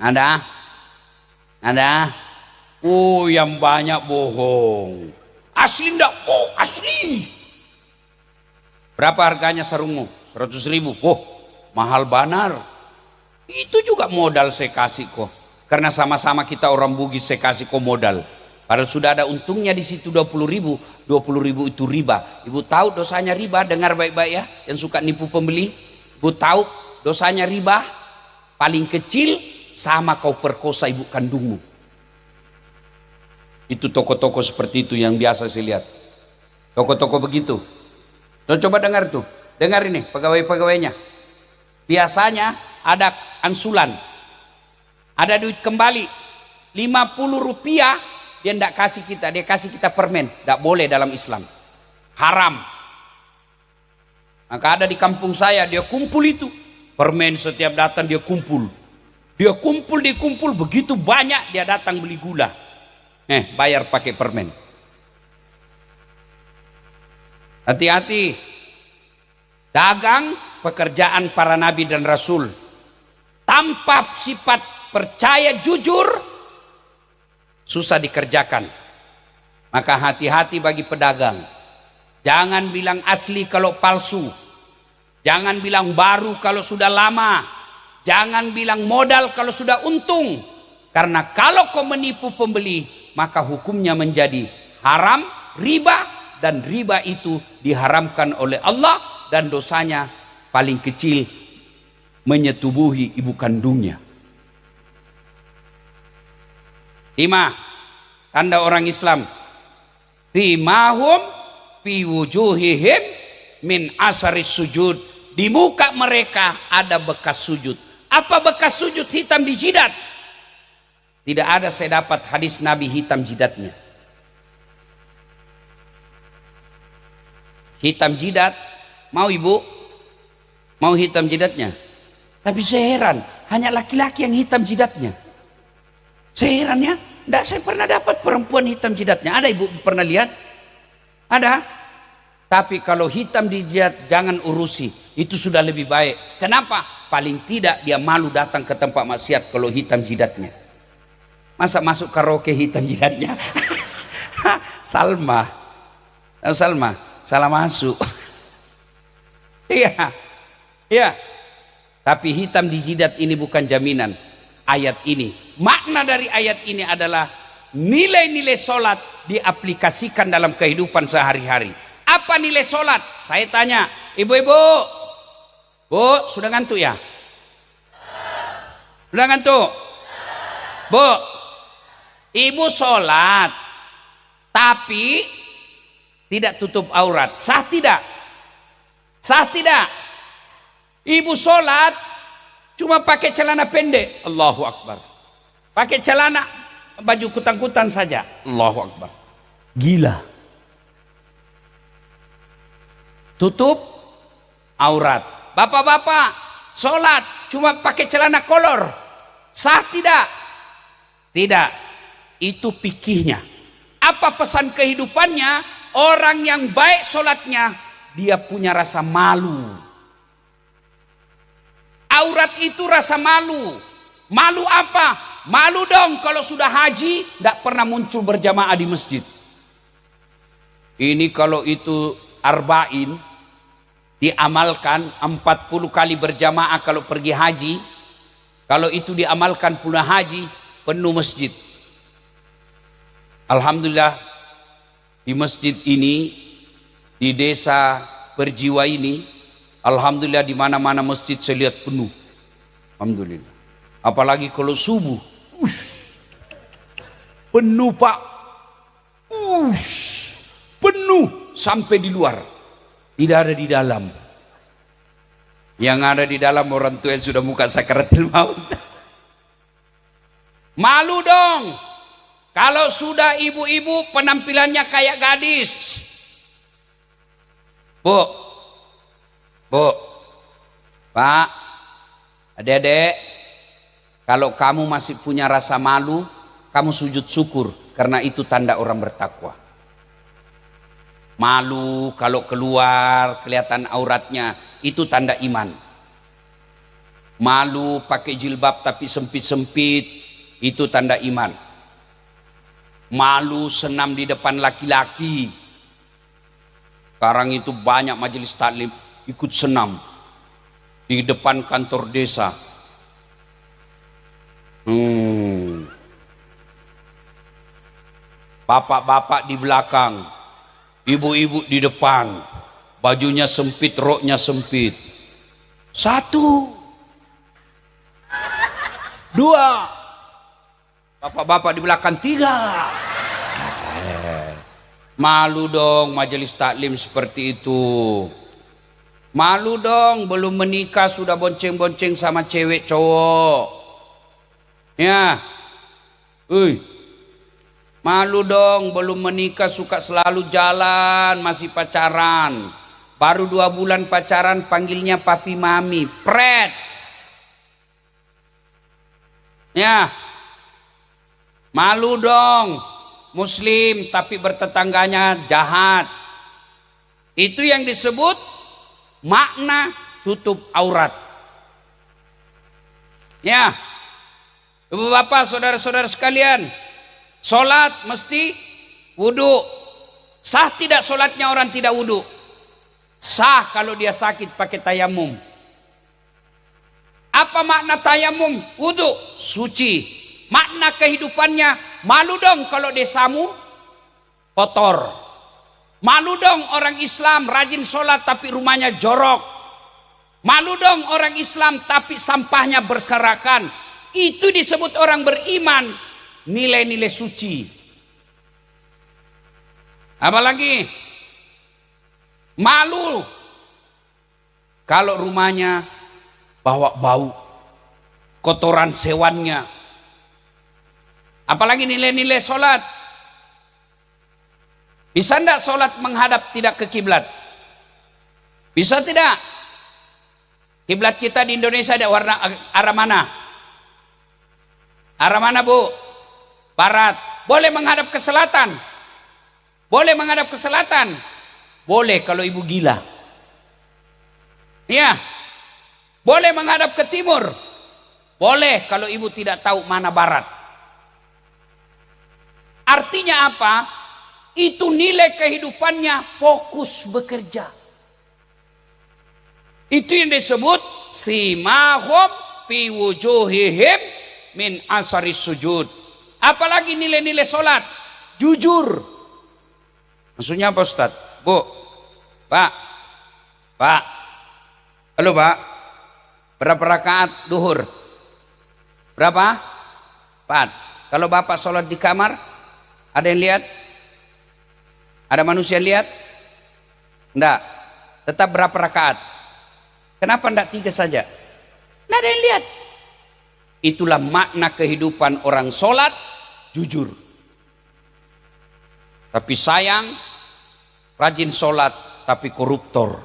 Ada? Ada? Oh, yang banyak bohong. Asli enggak? Oh, asli. Berapa harganya sarungmu? 100.000. Oh, mahal benar. Itu juga modal saya kasih kok. Karena sama-sama kita orang Bugis, saya kasih kok modal. Padahal sudah ada untungnya di situ 20.000. 20.000 itu riba. Ibu tahu dosanya riba? Dengar baik-baik ya, yang suka nipu pembeli. Ibu tahu dosanya riba? Paling kecil sama kau perkosa ibu kandungmu. Itu toko-toko seperti itu yang biasa saya lihat. Toko-toko begitu. Coba dengar tuh. Dengar ini pegawai-pegawainya. Biasanya ada ansulan. Ada duit kembali. 50 rupiah. Dia tidak kasih kita, dia kasih kita permen. Tidak boleh dalam Islam, haram. Maka ada di kampung saya, dia kumpul itu permen, setiap datang dia kumpul. Dia kumpul, begitu banyak dia datang beli gula. Bayar pakai permen. Hati-hati. Dagang pekerjaan para nabi dan rasul. Tanpa sifat percaya jujur, susah dikerjakan. Maka hati-hati bagi pedagang. Jangan bilang asli kalau palsu. Jangan bilang baru kalau sudah lama. Jangan bilang modal kalau sudah untung. Karena kalau kau menipu pembeli, maka hukumnya menjadi haram, riba. Dan riba itu diharamkan oleh Allah. Dan dosanya paling kecil menyetubuhi ibu kandungnya. 5. Tanda orang Islam. Timahum fi wujuhihim min asaris sujud. Di muka mereka ada bekas sujud. Apa bekas sujud? Hitam di jidat. Tidak ada, saya dapat hadis Nabi hitam jidatnya. Hitam jidat. Mau ibu? Mau hitam jidatnya? Tapi saya heran, hanya laki-laki yang hitam jidatnya. Saya heran ya, enggak, saya pernah dapat perempuan hitam jidatnya. Ada ibu pernah lihat? Ada. Tapi kalau hitam di jidat jangan urusi, itu sudah lebih baik. Kenapa? Paling tidak dia malu datang ke tempat maksiat kalau hitam jidatnya. Masa masuk karaoke hitam jidatnya? Salma, Salma, salah masuk. Iya, iya. Tapi hitam di jidat ini bukan jaminan. Ayat ini, makna dari ayat ini adalah nilai-nilai sholat diaplikasikan dalam kehidupan sehari-hari. Apa nilai sholat? Saya tanya, ibu-ibu, bu, sudah ngantuk ya? Sudah ngantuk? Bu, ibu sholat, tapi tidak tutup aurat. Sah tidak? Sah tidak? Ibu sholat cuma pakai celana pendek. Allahu Akbar. Pakai celana baju kutang-kutang saja. Allahu Akbar. Gila. Tutup aurat. Bapak-bapak sholat cuma pakai celana kolor. Sah tidak? Tidak. Itu fikihnya. Apa pesan kehidupannya? Orang yang baik sholatnya, dia punya rasa malu. Aurat itu rasa malu. Malu apa? Malu dong kalau sudah haji tidak pernah muncul berjamaah di masjid. Ini kalau itu arba'in diamalkan 40 kali berjamaah kalau pergi haji. Kalau itu diamalkan pula haji, penuh masjid. Alhamdulillah di masjid ini, di desa Berjiwa ini, alhamdulillah di mana-mana masjid saya lihat penuh. Alhamdulillah. Apalagi kalau subuh. Penuh Pak. Penuh sampai di luar. Tidak ada di dalam. Yang ada di dalam orang tua yang sudah muka sakaratul maut. Malu dong. Kalau sudah ibu-ibu penampilannya kayak gadis. Bu, bu, Pak, adik-adik, kalau kamu masih punya rasa malu, kamu sujud syukur, karena itu tanda orang bertakwa. Malu kalau keluar kelihatan auratnya, itu tanda iman. Malu pakai jilbab tapi sempit-sempit, itu tanda iman. Malu senam di depan laki-laki. Sekarang itu banyak majelis taklim ikut senam di depan kantor desa. Bapak-bapak di belakang, ibu-ibu di depan, bajunya sempit, roknya sempit. 1, 2, bapak-bapak di belakang 3. Malu dong majelis taklim seperti itu. Malu dong belum menikah sudah bonceng-bonceng sama cewek cowok. Ya. Malu dong belum menikah suka selalu jalan masih pacaran. Baru 2 bulan pacaran panggilnya papi mami. Pret. Ya. Malu dong. Muslim tapi bertetangganya jahat. Itu yang disebut makna tutup aurat. Ya, ibu bapak, saudara-saudara sekalian, sholat mesti wudhu. Sah tidak sholatnya orang tidak wudhu? Sah kalau dia sakit pakai tayamum. Apa makna tayamum? Wudhu, suci. Makna kehidupannya, malu dong kalau desamu kotor. Malu dong orang Islam rajin sholat tapi rumahnya jorok. Malu dong orang Islam tapi sampahnya berserakan. Itu disebut orang beriman, nilai-nilai suci. Apalagi malu kalau rumahnya bawa bau kotoran hewannya. Apalagi nilai-nilai sholat. Bisa enggak sholat menghadap tidak ke kiblat? Bisa tidak? Kiblat kita di Indonesia ada warna arah mana? Arah mana, Bu? Barat. Boleh menghadap ke selatan? Boleh menghadap ke selatan? Boleh kalau ibu gila. Iya. Boleh menghadap ke timur? Boleh kalau ibu tidak tahu mana barat. Artinya apa? Itu nilai kehidupannya fokus bekerja. Itu yang disebut simahum fi wujuhihim min asari sujud. Apalagi nilai-nilai sholat? Jujur. Maksudnya apa, Ustaz? Bu, Pak, halo Pak, berapa rakaat duhur? Berapa? 4. Kalau Bapak sholat di kamar, ada yang lihat? Ada manusia lihat? Enggak. Tetap berapa rakaat? Kenapa enggak 3 saja? Enggak ada yang lihat. Itulah makna kehidupan orang sholat, jujur. Tapi sayang, rajin sholat tapi koruptor.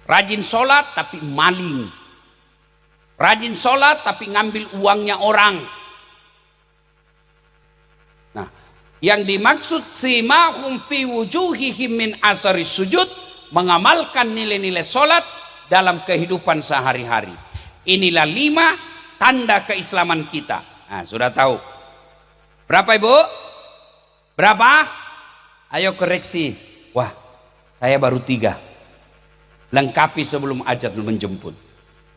Rajin sholat tapi maling. Rajin sholat tapi ngambil uangnya orang. Nah, yang dimaksud simahum fi wujuhihim min asari sujud, mengamalkan nilai-nilai sholat dalam kehidupan sehari-hari. Inilah 5 tanda keislaman kita. Nah, sudah tahu. Berapa Ibu? Berapa? Ayo koreksi. Wah, saya baru 3. Lengkapi sebelum ajal menjemput.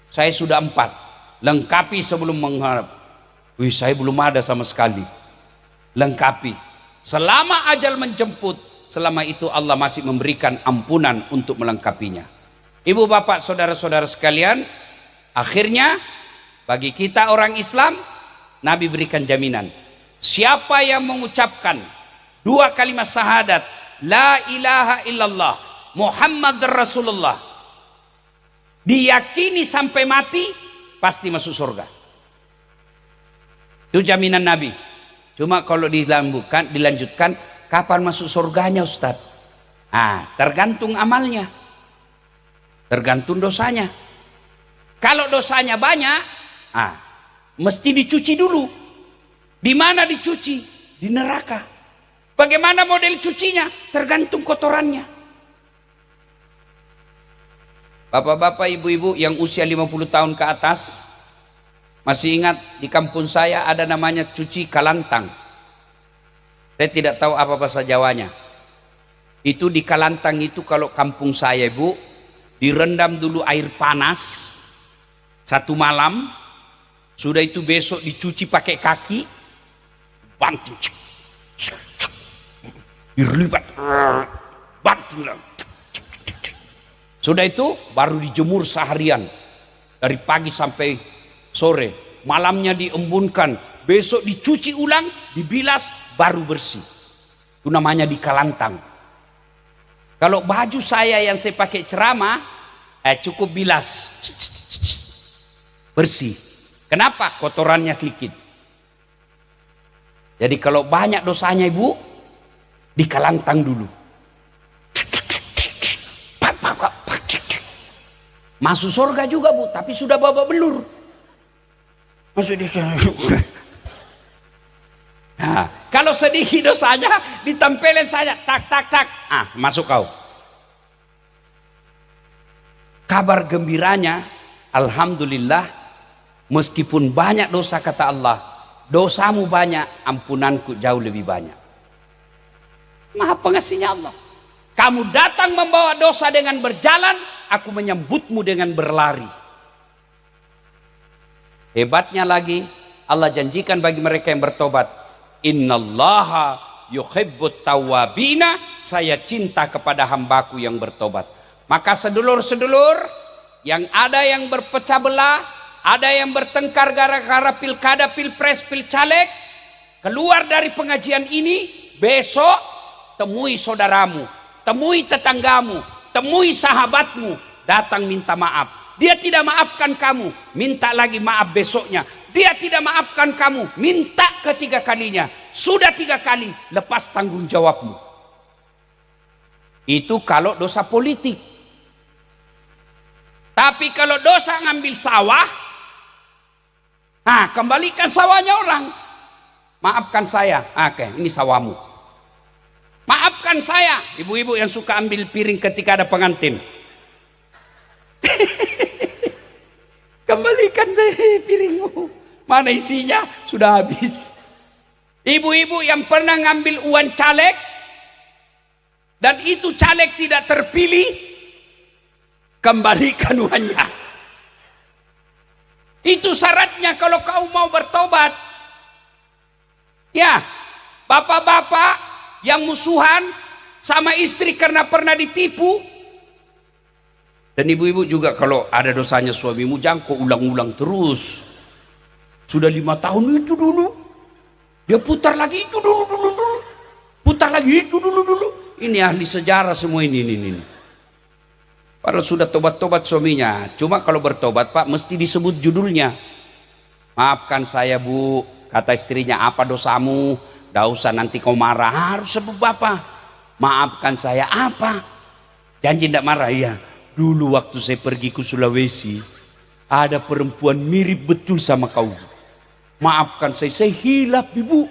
Saya sudah 4. Lengkapi sebelum mengharap. Wih, saya belum ada sama sekali. Lengkapi. Selama ajal menjemput, selama itu Allah masih memberikan ampunan untuk melengkapinya. Ibu, bapak, saudara-saudara sekalian, akhirnya bagi kita orang Islam, Nabi berikan jaminan. Siapa yang mengucapkan 2 kalimat syahadat, la ilaha illallah, Muhammad Rasulullah, diyakini sampai mati, pasti masuk surga. Itu jaminan Nabi. Cuma kalau dilanjutkan, kapan masuk surganya Ustaz? Tergantung amalnya, tergantung dosanya. Kalau dosanya banyak, mesti dicuci dulu. Di mana dicuci? Di neraka. Bagaimana model cucinya? Tergantung kotorannya. Bapak-bapak, ibu-ibu yang usia 50 tahun ke atas, masih ingat di kampung saya ada namanya cuci kalantang. Saya tidak tahu apa bahasa Jawanya. Itu di kalantang itu kalau kampung saya, Ibu, direndam dulu air panas 1 malam, sudah itu besok dicuci pakai kaki, banting, dirlibat, banting, sudah itu baru dijemur seharian dari pagi sampai sore, malamnya diembunkan, besok dicuci ulang, dibilas, baru bersih. Itu namanya di kalantang. Kalau baju saya yang saya pakai ceramah, cukup bilas, bersih. Kenapa? Kotorannya sedikit. Jadi kalau banyak dosanya Ibu, di kalantang dulu. Masuk surga juga Bu, tapi sudah babak belur. Masuk di kalau sedikit dosanya, ditempelin saja, tak, masuk kau. Kabar gembiranya, alhamdulillah, meskipun banyak dosa kata Allah, dosamu banyak, ampunanku jauh lebih banyak. Maha pengasihnya Allah. Kamu datang membawa dosa dengan berjalan, aku menyambutmu dengan berlari. Hebatnya lagi, Allah janjikan bagi mereka yang bertobat, innallaha yuhibbut tawwabina, saya cinta kepada hambaku yang bertobat. Maka sedulur-sedulur, yang ada yang berpecah belah, ada yang bertengkar gara-gara pilkada, pilpres, pilcaleg, keluar dari pengajian ini, besok temui saudaramu, temui tetanggamu, temui sahabatmu, datang minta maaf. Dia tidak maafkan kamu, minta lagi maaf besoknya. Dia tidak maafkan kamu, minta ketiga kalinya. Sudah 3 kali, lepas tanggung jawabmu. Itu kalau dosa politik. Tapi kalau dosa ngambil sawah, nah kembalikan sawahnya orang. Maafkan saya, oke, ini sawahmu. Maafkan saya, ibu-ibu yang suka ambil piring ketika ada pengantin. Kembalikan saya piringmu. Mana isinya? Sudah habis. Ibu-ibu yang pernah ngambil uang caleg dan itu caleg tidak terpilih, kembalikan uangnya. Itu syaratnya kalau kau mau bertobat. Ya, bapak-bapak yang musuhan sama istri karena pernah ditipu. Dan ibu-ibu juga kalau ada dosanya suamimu, jangan kau ulang-ulang terus. Sudah 5 tahun itu dulu. Dia putar lagi itu dulu. Putar lagi itu dulu. Ini ahli sejarah semua ini. Padahal sudah tobat-tobat suaminya. Cuma kalau bertobat Pak, mesti disebut judulnya. Maafkan saya Bu, kata istrinya, apa dosamu? Gak usah nanti kau marah. Harus sebut Bapak. Maafkan saya apa? Janji tidak marah ya. Dulu waktu saya pergi ke Sulawesi, ada perempuan mirip betul sama kau. Maafkan saya hilap Ibu.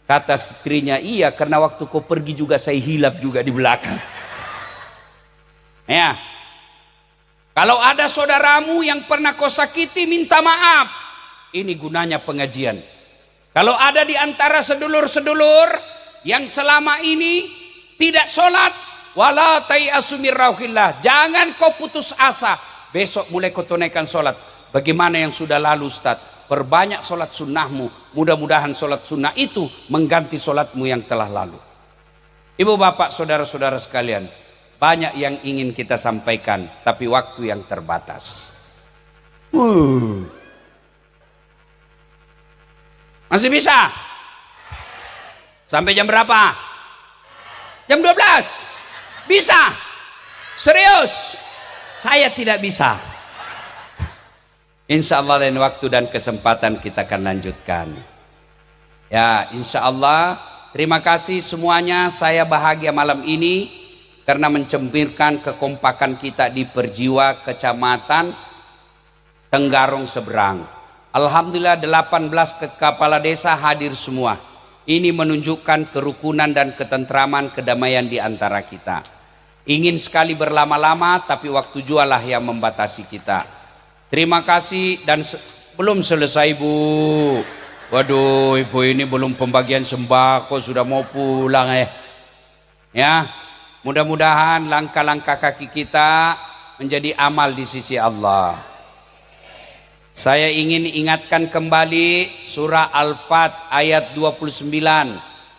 Kata istrinya, iya karena waktu kau pergi juga saya hilap juga di belakang. Ya, kalau ada saudaramu yang pernah kau sakiti, minta maaf. Ini gunanya pengajian. Kalau ada di antara sedulur-sedulur yang selama ini tidak sholat, wala tayasu min rauhillah, jangan kau putus asa. Besok mulai kau tunaikan sholat. Bagaimana yang sudah lalu Ustaz? Perbanyak sholat sunnahmu. Mudah-mudahan sholat sunnah itu mengganti sholatmu yang telah lalu. Ibu bapak saudara-saudara sekalian, banyak yang ingin kita sampaikan, tapi waktu yang terbatas. Masih bisa? Sampai jam berapa? Jam 12? Bisa? Serius? Saya tidak bisa. Insya Allah lain waktu dan kesempatan kita akan lanjutkan. Ya, insya Allah. Terima kasih semuanya. Saya bahagia malam ini karena mencempirkan kekompakan kita di Perjiwa Kecamatan Tenggarong Seberang. Alhamdulillah 18 kepala desa hadir semua. Ini menunjukkan kerukunan dan ketentraman, kedamaian di antara kita. Ingin sekali berlama-lama, tapi waktu jualah yang membatasi kita. Terima kasih dan belum selesai Bu. Waduh, Ibu ini belum pembagian sembako, sudah mau pulang Ya, mudah-mudahan langkah-langkah kaki kita menjadi amal di sisi Allah. Saya ingin ingatkan kembali surah Al-Fat ayat 29.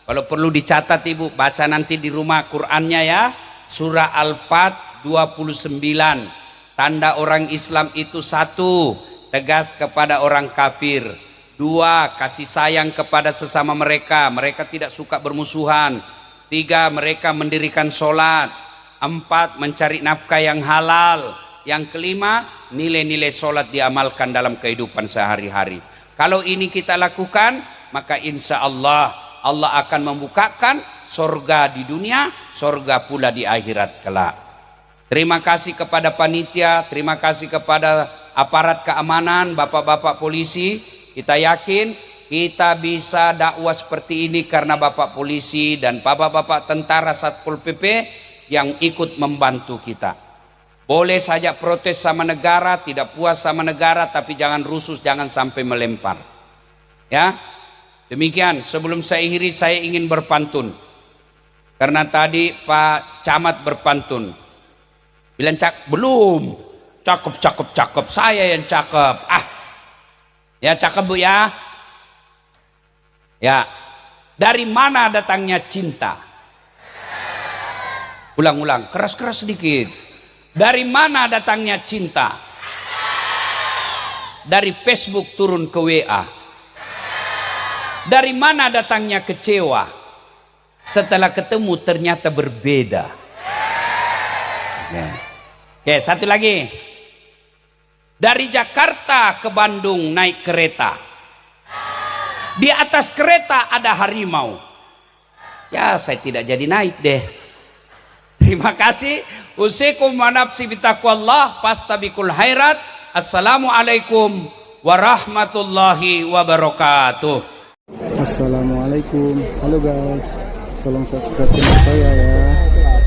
Kalau perlu dicatat Ibu, baca nanti di rumah Qur'annya ya. Surah Al-Fat 29. Tanda orang Islam itu 1, tegas kepada orang kafir. 2, kasih sayang kepada sesama mereka. Mereka tidak suka bermusuhan. 3, mereka mendirikan sholat. 4, mencari nafkah yang halal. Yang kelima, nilai-nilai sholat diamalkan dalam kehidupan sehari-hari. Kalau ini kita lakukan, maka insya Allah Allah akan membukakan sorga di dunia, sorga pula di akhirat kelak. Terima kasih kepada panitia, terima kasih kepada aparat keamanan, bapak-bapak polisi. Kita yakin kita bisa dakwah seperti ini karena bapak polisi dan bapak-bapak tentara Satpol PP yang ikut membantu kita. Boleh saja protes sama negara, tidak puas sama negara, tapi jangan rusus, jangan sampai melempar. Ya, demikian. Sebelum saya akhiri, saya ingin berpantun. Karena tadi Pak Camat berpantun. Bilang belum. Cakep. Saya yang cakep. Ya cakep Bu ya. Ya. Dari mana datangnya cinta? Ulang-ulang, keras-keras sedikit. Dari mana datangnya cinta? Dari Facebook turun ke WA. Dari mana datangnya kecewa? Setelah ketemu ternyata berbeda. Oke, satu lagi. Dari Jakarta ke Bandung naik kereta. Di atas kereta ada harimau. Ya, saya tidak jadi naik deh. Terima kasih. Usikum wa nafsi bitaqwallah fastabiqul khairat. Assalamualaikum warahmatullahi wabarakatuh. Assalamualaikum. Halo guys. Tolong subscribe channel saya ya.